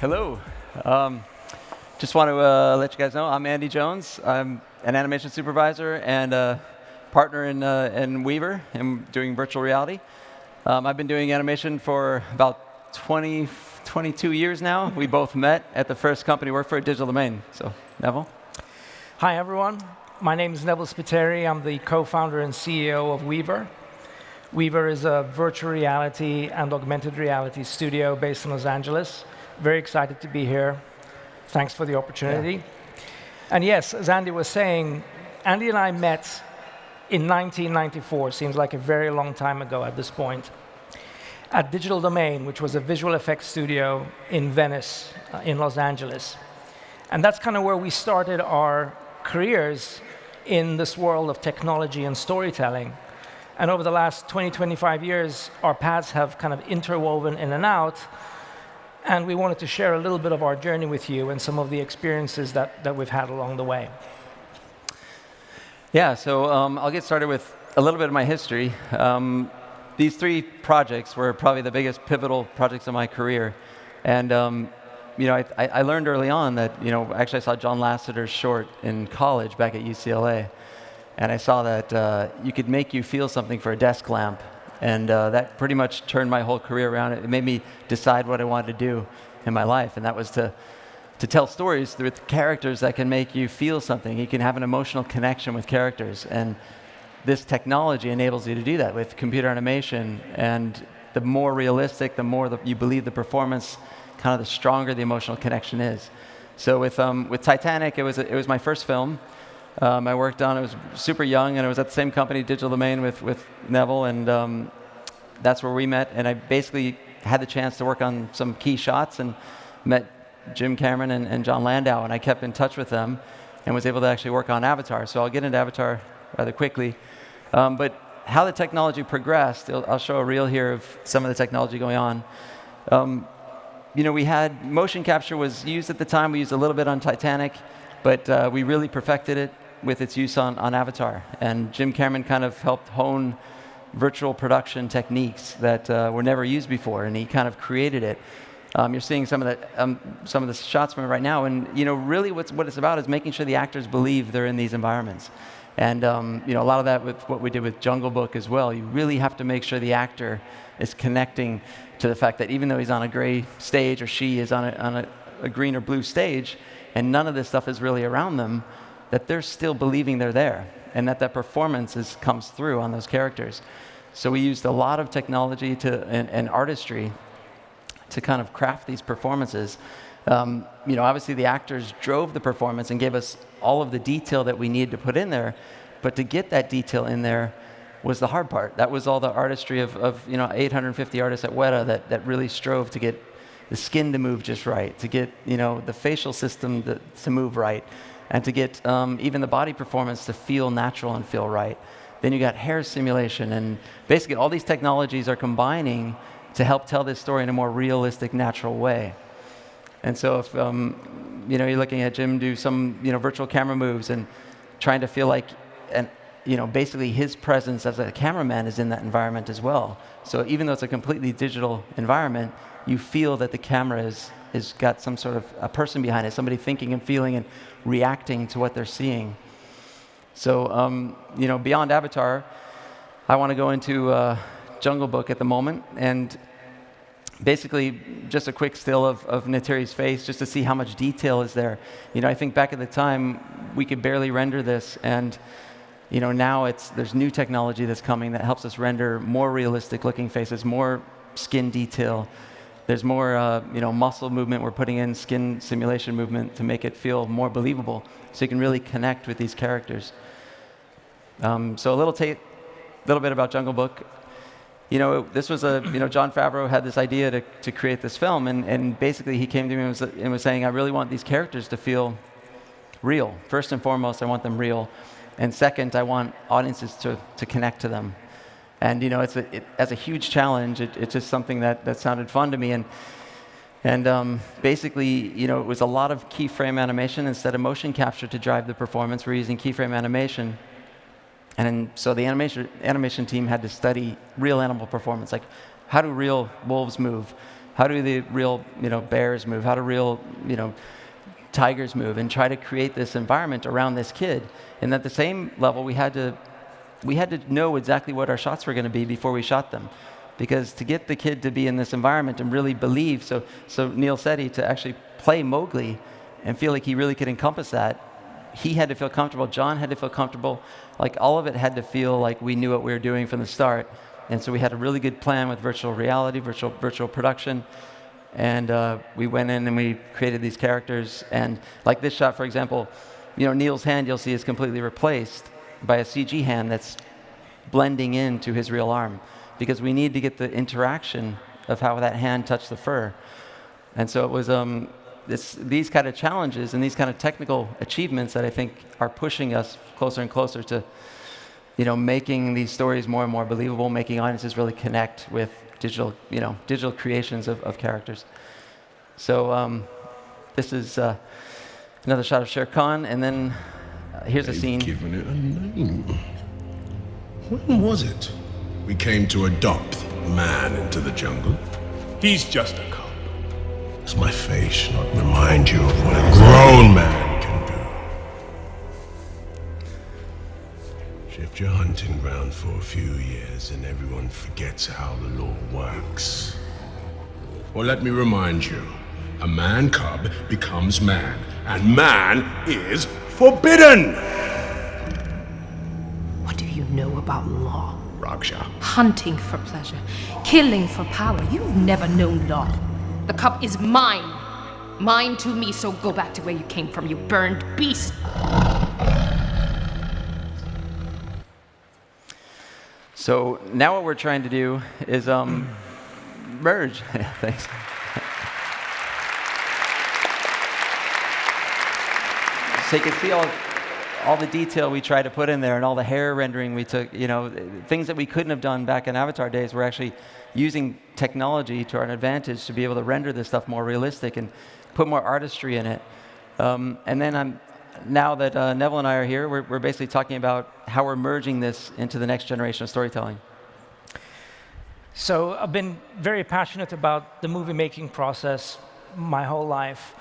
Hello. Just want to let you guys know I'm Andy Jones. I'm an animation supervisor and a partner in Wevr. I'm doing virtual reality. I've been doing animation for about 22 years now. We both met at the first company we worked for, Digital Domain. So, Neville. Hi, everyone. My name is Neville Spiteri. I'm the co-founder and CEO of Wevr. Wevr is a virtual reality and augmented reality studio based in Los Angeles. Very excited to be here. Thanks for the opportunity. Yeah. And yes, as Andy was saying, Andy and I met in 1994, seems like a very long time ago at this point, at Digital Domain, which was a visual effects studio in Venice, in Los Angeles. And that's kind of where we started our careers in this world of technology and storytelling. And over the last 20, 25 years, our paths have kind of interwoven in and out. And we wanted to share a little bit of our journey with you and some of the experiences that we've had along the way. Yeah, so I'll get started with a little bit of my history. These three projects were probably the biggest pivotal projects of my career. And I learned early on that, actually I saw John Lasseter's short in college back at UCLA. And I saw that you could make you feel something for a desk lamp. And that pretty much turned my whole career around. It made me decide what I wanted to do in my life. And that was to tell stories with characters that can make you feel something. You can have an emotional connection with characters. And this technology enables you to do that with computer animation. And the more realistic, the more you believe the performance, kind of the stronger the emotional connection is. So with Titanic, it was my first film. I worked on it. I was super young, and I was at the same company, Digital Domain, with Neville, and that's where we met. And I basically had the chance to work on some key shots and met Jim Cameron and John Landau, and I kept in touch with them and was able to actually work on Avatar. So I'll get into Avatar rather quickly. But how the technology progressed, I'll show a reel here of some of the technology going on. We had motion capture was used at the time. We used a little bit on Titanic, but we really perfected it with its use on Avatar. And Jim Cameron kind of helped hone virtual production techniques that were never used before, and he kind of created it. You're seeing some of the shots from it right now, and really what it's about is making sure the actors believe they're in these environments. And a lot of that with what we did with Jungle Book as well. You really have to make sure the actor is connecting to the fact that even though he's on a gray stage or she is on a green or blue stage, and none of this stuff is really around them, that they're still believing they're there, and that performance comes through on those characters. So we used a lot of technology and artistry to kind of craft these performances. Obviously the actors drove the performance and gave us all of the detail that we needed to put in there, but to get that detail in there was the hard part. That was all the artistry of 850 artists at Weta that really strove to get the skin to move just right, to get the facial system to move right, and to get even the body performance to feel natural and feel right. Then you got hair simulation, and basically all these technologies are combining to help tell this story in a more realistic, natural way. And so if you're looking at Jim do some virtual camera moves and trying to feel like basically his presence as a cameraman is in that environment as well. So even though it's a completely digital environment, you feel that the camera is got some sort of a person behind it, somebody thinking and feeling and reacting to what they're seeing. So, beyond Avatar, I want to go into Jungle Book at the moment, and basically just a quick still of Neytiri's face, just to see how much detail is there. I think back at the time, we could barely render this, and now there's new technology that's coming that helps us render more realistic-looking faces, more skin detail. There's more, muscle movement. We're putting in skin simulation movement to make it feel more believable, so you can really connect with these characters. So a little bit about Jungle Book. This was Jon Favreau had this idea to create this film, and basically he came to me and was saying, I really want these characters to feel real. First and foremost, I want them real, and second, I want audiences to connect to them. And as a huge challenge, it's just something that sounded fun to me. And basically, it was a lot of keyframe animation instead of motion capture to drive the performance. We're using keyframe animation. And so the animation team had to study real animal performance, like how do real wolves move? How do the real, bears move? How do real, tigers move? And try to create this environment around this kid. And at the same level, we had to know exactly what our shots were going to be before we shot them. Because to get the kid to be in this environment and really believe, so Neil Setti, to actually play Mowgli and feel like he really could encompass that, he had to feel comfortable, John had to feel comfortable, like all of it had to feel like we knew what we were doing from the start. And so we had a really good plan with virtual reality, virtual production, and we went in and we created these characters. And like this shot, for example, Neil's hand you'll see is completely replaced by a CG hand that's blending into his real arm, because we need to get the interaction of how that hand touched the fur. And so it was these kind of challenges and these kind of technical achievements that I think are pushing us closer and closer to making these stories more and more believable, making audiences really connect with digital creations of characters. So this is another shot of Shere Khan, and then here's a scene. Given it a name. When was it we came to adopt man into the jungle? He's just a cub. Does my face not remind you of what a grown man can do? Shift your hunting ground for a few years and everyone forgets how the law works. Well, let me remind you, a man cub becomes man, and man is forbidden! What do you know about law? Raksha. Hunting for pleasure, killing for power. You've never known law. The cup is mine. Mine to me, so go back to where you came from, you burned beast. So now what we're trying to do is merge. Thanks. So you can see all the detail we tried to put in there and all the hair rendering we took, things that we couldn't have done back in Avatar days. We're actually using technology to our advantage to be able to render this stuff more realistic and put more artistry in it. And then now that Neville and I are here, we're basically talking about how we're merging this into the next generation of storytelling. So I've been very passionate about the movie-making process my whole life.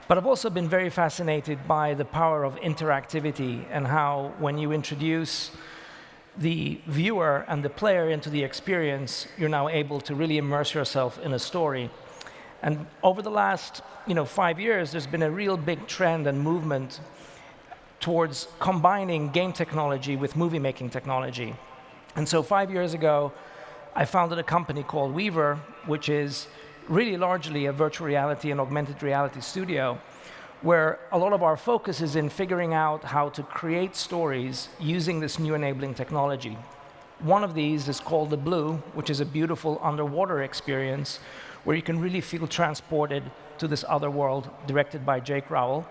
But I've also been very fascinated by the power of interactivity and how when you introduce the viewer and the player into the experience, you're now able to really immerse yourself in a story. And over the last 5 years, there's been a real big trend and movement towards combining game technology with movie-making technology. And so 5 years ago, I founded a company called Wevr, which is really largely a virtual reality and augmented reality studio, where a lot of our focus is in figuring out how to create stories using this new enabling technology. One of these is called The Blue, which is a beautiful underwater experience where you can really feel transported to this other world, directed by Jake Rowell.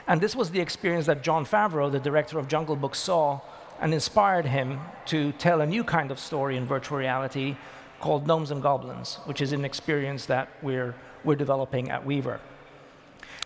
And this was the experience that Jon Favreau, the director of Jungle Book, saw and inspired him to tell a new kind of story in virtual reality called Gnomes and Goblins, which is an experience that we're developing at Wevr.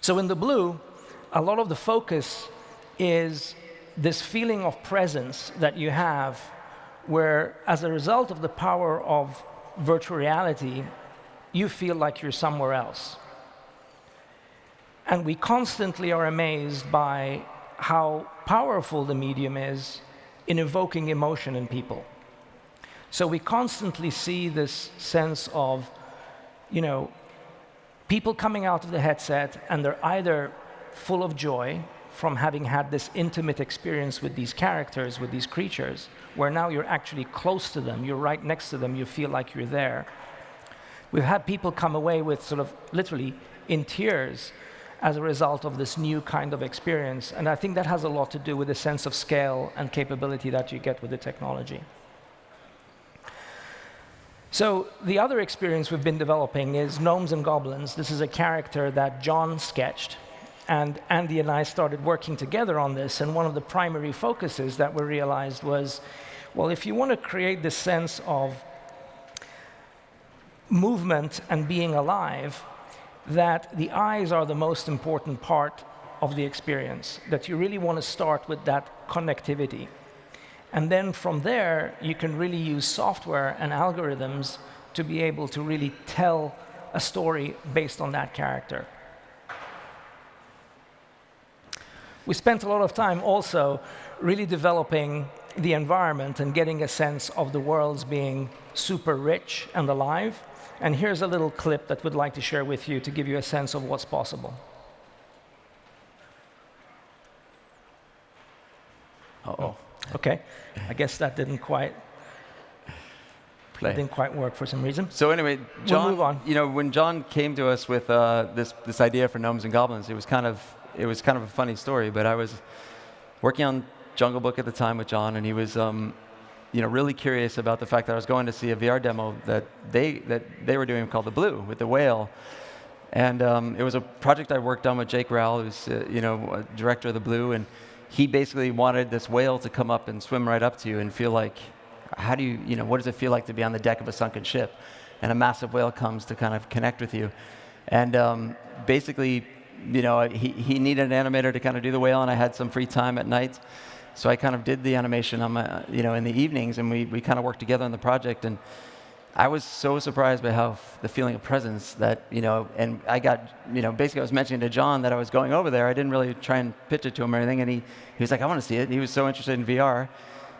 So in The Blue, a lot of the focus is this feeling of presence that you have, where as a result of the power of virtual reality, you feel like you're somewhere else. And we constantly are amazed by how powerful the medium is in evoking emotion in people. So we constantly see this sense of, people coming out of the headset and they're either full of joy from having had this intimate experience with these characters, with these creatures, where now you're actually close to them, you're right next to them, you feel like you're there. We've had people come away with sort of literally in tears as a result of this new kind of experience. And I think that has a lot to do with the sense of scale and capability that you get with the technology. So the other experience we've been developing is Gnomes and Goblins. This is a character that John sketched, and Andy and I started working together on this, and one of the primary focuses that we realized was, well, if you want to create this sense of movement and being alive, that the eyes are the most important part of the experience, that you really want to start with that connectivity. And then from there, you can really use software and algorithms to be able to really tell a story based on that character. We spent a lot of time also really developing the environment and getting a sense of the worlds being super rich and alive. And here's a little clip that we'd like to share with you to give you a sense of what's possible. Uh-oh. Okay, I guess that didn't quite work for some reason. So anyway, John, we'll move on. You know, when John came to us with this idea for Gnomes and Goblins, it was kind of a funny story. But I was working on Jungle Book at the time with John, and he was really curious about the fact that I was going to see a VR demo that they were doing called The Blue with the whale. And it was a project I worked on with Jake Rowell, who's a director of The Blue, and he basically wanted this whale to come up and swim right up to you and feel like, what does it feel like to be on the deck of a sunken ship? And a massive whale comes to kind of connect with you. And basically, he needed an animator to kind of do the whale, and I had some free time at night. So I kind of did the animation on my, in the evenings, and we kind of worked together on the project. And I was so surprised by how the feeling of presence that, and I got, basically I was mentioning to John that I was going over there. I didn't really try and pitch it to him or anything, and he was like, I want to see it. He was so interested in VR.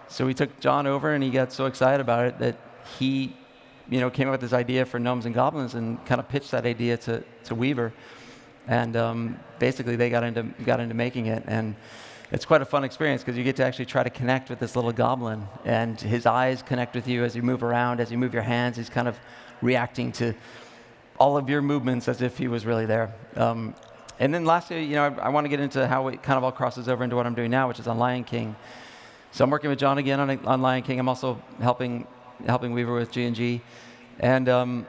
So we took John over, and he got so excited about it that he, came up with this idea for Gnomes and Goblins and kind of pitched that idea to Wevr. And basically they got into making it. And it's quite a fun experience because you get to actually try to connect with this little goblin, and his eyes connect with you as you move around, as you move your hands. He's kind of reacting to all of your movements as if he was really there. And then lastly, I want to get into how it kind of all crosses over into what I'm doing now, which is on Lion King. So I'm working with John again on Lion King. I'm also helping Wevr with G&G. And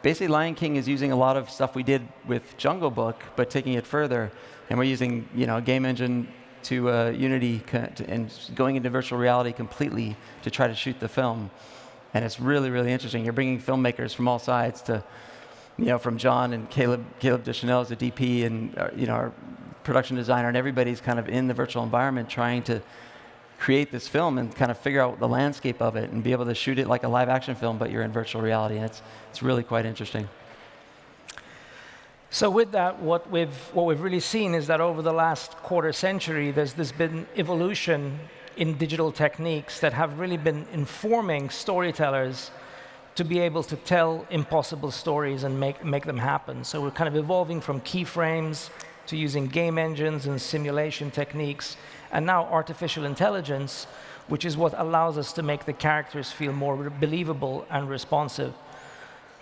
basically Lion King is using a lot of stuff we did with Jungle Book, but taking it further. And we're using a game engine to Unity and going into virtual reality completely to try to shoot the film. And it's really, really interesting. You're bringing filmmakers from all sides to, from John and Caleb Deschanel as the DP and our production designer, and everybody's kind of in the virtual environment trying to create this film and kind of figure out the landscape of it and be able to shoot it like a live action film, but you're in virtual reality. And it's really quite interesting. So with that, what we've really seen is that over the last quarter century, there's been evolution in digital techniques that have really been informing storytellers to be able to tell impossible stories and make them happen. So we're kind of evolving from keyframes to using game engines and simulation techniques, and now artificial intelligence, which is what allows us to make the characters feel more believable and responsive.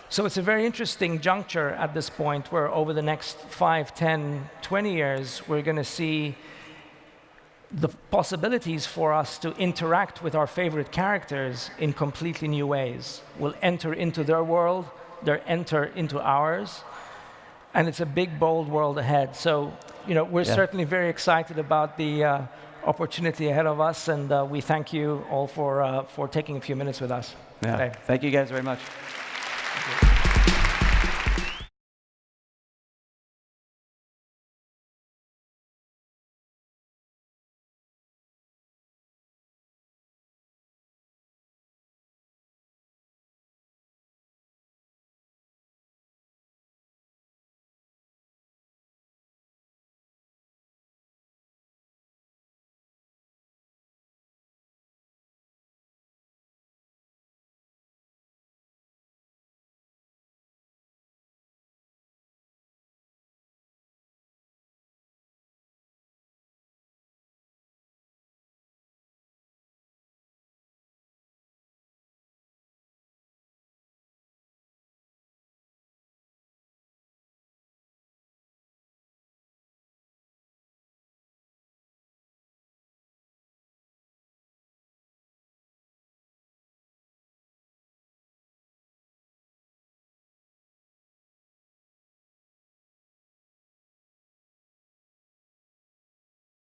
So it's a very interesting juncture at this point where over the next 5, 10, 20 years, we're going to see the possibilities for us to interact with our favorite characters in completely new ways. We'll enter into their world, they'll enter into ours, and it's a big, bold world ahead. So, we're certainly very excited about the opportunity ahead of us, and we thank you all for taking a few minutes with us today. Thank you guys very much.